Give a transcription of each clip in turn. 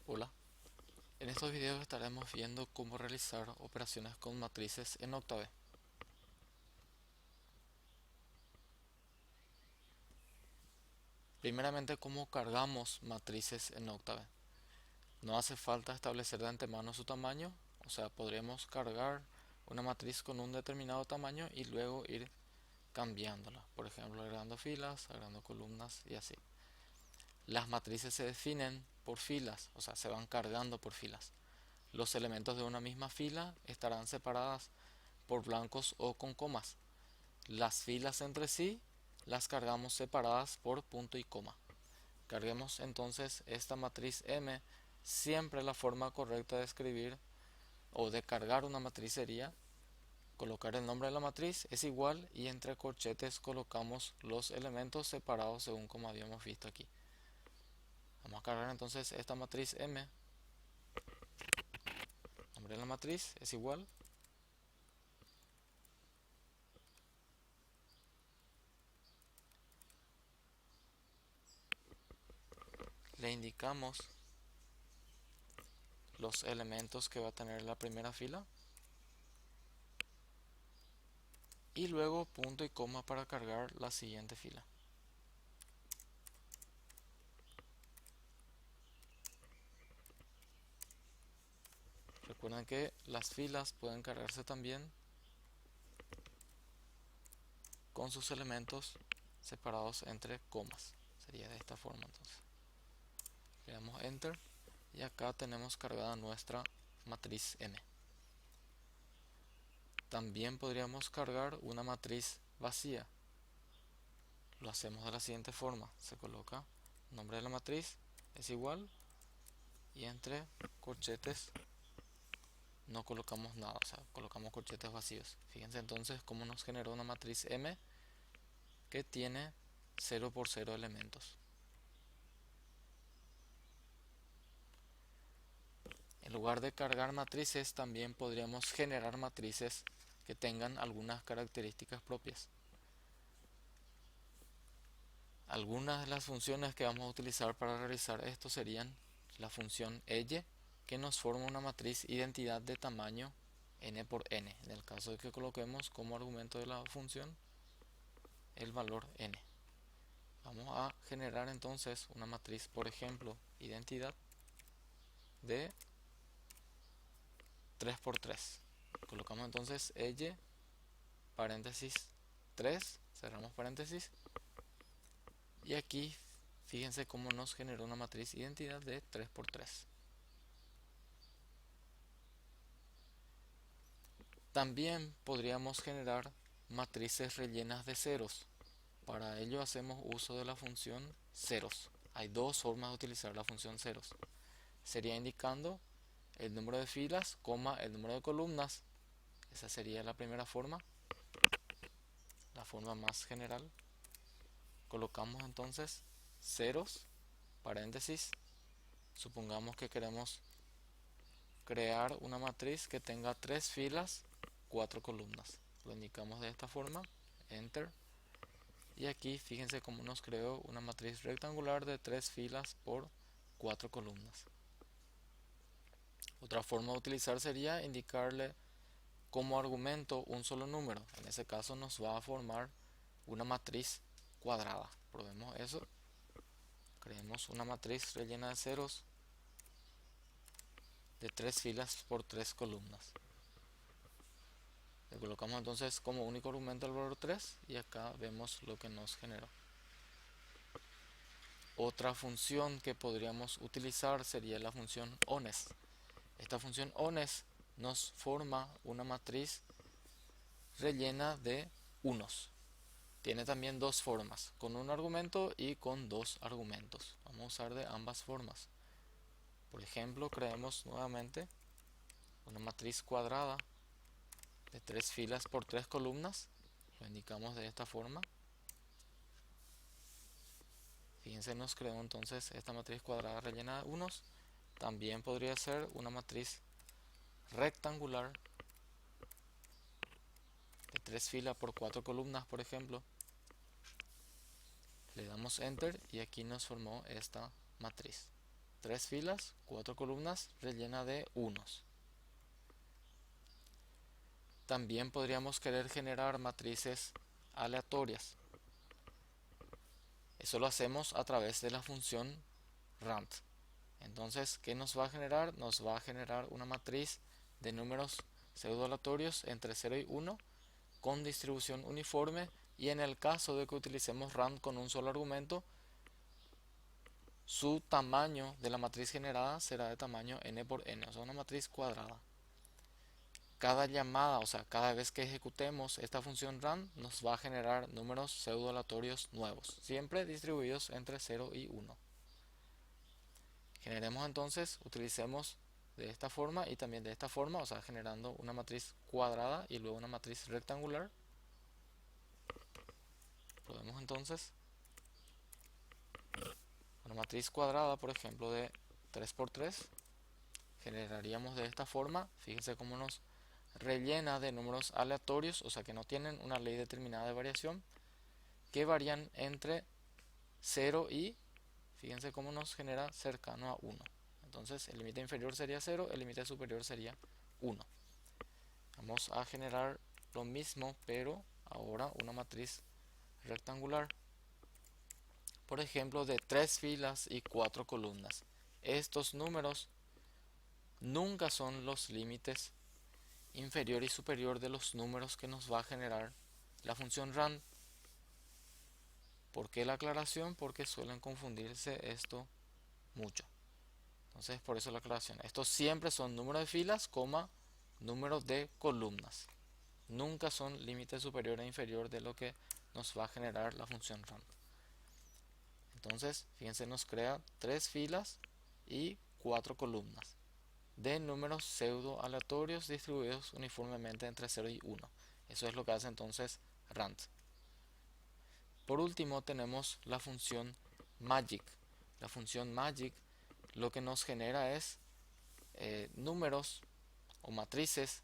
Hola, en estos videos estaremos viendo cómo realizar operaciones con matrices en Octave. Primeramente, cómo cargamos matrices en Octave. No hace falta establecer de antemano su tamaño, o sea, podremos cargar una matriz con un determinado tamaño y luego ir cambiándola, por ejemplo, agregando filas, agregando columnas y así. Las matrices se definen por filas, o sea, se van cargando por filas. Los elementos de una misma fila estarán separadas por blancos o con comas. Las filas entre sí las cargamos separadas por punto y coma. Carguemos entonces esta matriz M. Siempre la forma correcta de escribir o de cargar una matriz sería colocar el nombre de la matriz es igual y entre corchetes colocamos los elementos separados según como habíamos visto aquí. Vamos a cargar entonces esta matriz M. Nombre de la matriz es igual. Le indicamos los elementos que va a tener la primera fila y luego punto y coma para cargar la siguiente fila. Recuerden que las filas pueden cargarse también con sus elementos separados entre comas. Sería de esta forma entonces. Le damos Enter y acá tenemos cargada nuestra matriz M. También podríamos cargar una matriz vacía. Lo hacemos de la siguiente forma. Se coloca nombre de la matriz es igual y entre corchetes no colocamos nada, o sea, colocamos corchetes vacíos. Fíjense entonces cómo nos generó una matriz M que tiene 0 por 0 elementos. En lugar de cargar matrices, también podríamos generar matrices que tengan algunas características propias. Algunas de las funciones que vamos a utilizar para realizar esto serían la función elle, que nos forma una matriz identidad de tamaño n por n, en el caso de que coloquemos como argumento de la función el valor n. Vamos a generar entonces una matriz, por ejemplo, identidad de 3 por 3. Colocamos entonces elle, paréntesis 3, cerramos paréntesis, y aquí fíjense cómo nos generó una matriz identidad de 3 por 3. También podríamos generar matrices rellenas de ceros. Para ello hacemos uso de la función ceros. Hay dos formas de utilizar la función ceros. Sería indicando el número de filas, coma, el número de columnas. Esa sería la primera forma, la forma más general. Colocamos entonces ceros, paréntesis. Supongamos que queremos crear una matriz que tenga 3 filas, 4 columnas. Lo indicamos de esta forma, Enter. Y aquí fíjense cómo nos creó una matriz rectangular de 3 filas por 4 columnas. Otra forma de utilizar sería indicarle como argumento un solo número. En ese caso nos va a formar una matriz cuadrada. Probemos eso. Creemos una matriz rellena de ceros de 3 filas por 3 columnas. Le colocamos entonces como único argumento el valor 3 y acá vemos lo que nos generó. Otra función que podríamos utilizar sería la función ones. Esta función ones nos forma una matriz rellena de unos. Tiene también dos formas, con un argumento y con dos argumentos. Vamos a usar de ambas formas. Por ejemplo, creemos nuevamente una matriz cuadrada de 3 filas por 3 columnas. Lo indicamos de esta forma. Fíjense, nos creó entonces esta matriz cuadrada rellena de unos. También podría ser una matriz rectangular de 3 filas por 4 columnas, por ejemplo. Le damos Enter y aquí nos formó esta matriz. 3 filas, 4 columnas, rellena de unos. También podríamos querer generar matrices aleatorias. Eso lo hacemos a través de la función rand. Entonces, ¿qué nos va a generar? Nos va a generar una matriz de números pseudo-aleatorios entre 0 y 1 con distribución uniforme, y en el caso de que utilicemos rand con un solo argumento, su tamaño de la matriz generada será de tamaño n por n, o sea, una matriz cuadrada. Cada llamada, o sea, cada vez que ejecutemos esta función rand, nos va a generar números pseudo-aleatorios nuevos, siempre distribuidos entre 0 y 1. Generemos entonces, utilicemos de esta forma y también de esta forma, o sea, generando una matriz cuadrada y luego una matriz rectangular. Podemos entonces una matriz cuadrada, por ejemplo, de 3 por 3, generaríamos de esta forma. Fíjense cómo nos rellena de números aleatorios, o sea que no tienen una ley determinada de variación, que varían entre 0 y, fíjense cómo nos genera cercano a 1. Entonces el límite inferior sería 0, el límite superior sería 1. Vamos a generar lo mismo, pero ahora una matriz rectangular, por ejemplo, de 3 filas y 4 columnas. Estos números nunca son los límites inferior y superior de los números que nos va a generar la función rand. ¿Por qué la aclaración? Porque suelen confundirse esto mucho. Entonces, por eso la aclaración. Estos siempre son números de filas, números de columnas. Nunca son límite superior e inferior de lo que nos va a generar la función rand. Entonces, fíjense, nos crea 3 filas y 4 columnas de números pseudo aleatorios distribuidos uniformemente entre 0 y 1. Eso es lo que hace entonces rand. Por último tenemos la función magic. La función magic lo que nos genera es números o matrices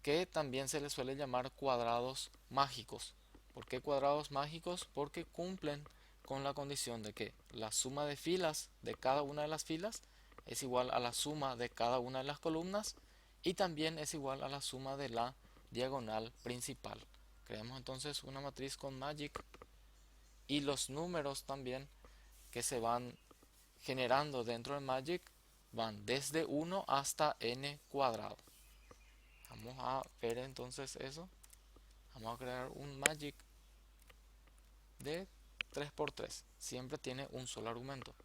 que también se les suele llamar cuadrados mágicos. ¿Por qué cuadrados mágicos? Porque cumplen con la condición de que la suma de filas de cada una de las filas es igual a la suma de cada una de las columnas, y también es igual a la suma de la diagonal principal. Creamos entonces una matriz con magic, y los números también que se van generando dentro de magic van desde 1 hasta n cuadrado. Vamos a ver entonces eso. Vamos a crear un magic de 3 por 3. Siempre tiene un solo argumento.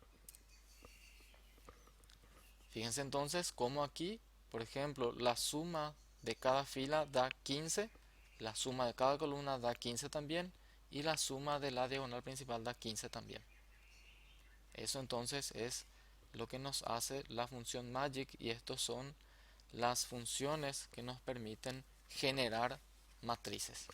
Fíjense entonces cómo aquí, por ejemplo, la suma de cada fila da 15, la suma de cada columna da 15 también, y la suma de la diagonal principal da 15 también. Eso entonces es lo que nos hace la función magic, y estos son las funciones que nos permiten generar matrices.